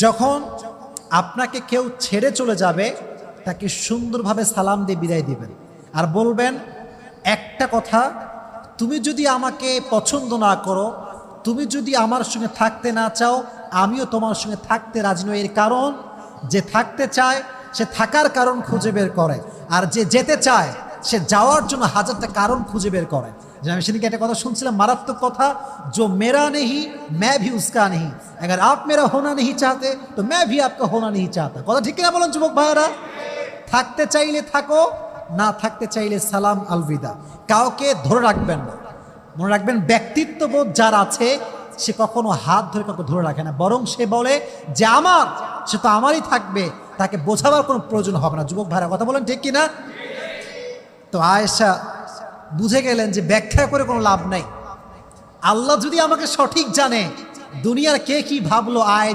যখন আপনাকে কেউ ছেড়ে চলে যাবে তাকে সুন্দরভাবে সালাম দিয়ে বিদায় দিবেন আর বলবেন একটা কথা, তুমি যদি আমাকে পছন্দ না করো, তুমি যদি আমার সঙ্গে থাকতে না চাও, আমিও তোমার সঙ্গে থাকতে রাজি নই। এর কারণ, যে থাকতে চায় সে থাকার কারণ খুঁজে বের করে, আর যে যেতে চায় সে যাওয়ার জন্য হাজারটা কারণ খুঁজে বের করে। যে আমি সেদিকে একটা কথা শুনছিলাম, মারাত্মক কথা, जो मेरा नहीं मैं भी उसका नहीं, अगर आप मेरा होना नहीं चाहते तो मैं भी आपका होना नहीं चाहता। কথা ঠিক কিনা বলেন যুবক ভাইরা? থাকতে চাইলে থাকো, না থাকতে চাইলে সালাম আলবিদা। কাউকে ধরে রাখবেন না। মনে রাখবেন, ব্যক্তিত্ববোধ যার আছে সে কখনো হাত ধরে কাউকে ধরে রাখে না, বরং সে বলে যে আমার, সে তো আমারই থাকবে, তাকে বোঝাবার কোনো প্রয়োজন হবে না। যুবক ভাইরা কথা বলেন ঠিক কিনা? তো আয়েশা বুঝে গেলেন যে ব্যাখ্যা করে কোনো লাভ নাই। আল্লাহ যদি আমাকে সঠিক জানে, দুনিয়ার কে কি ভাবলো আয়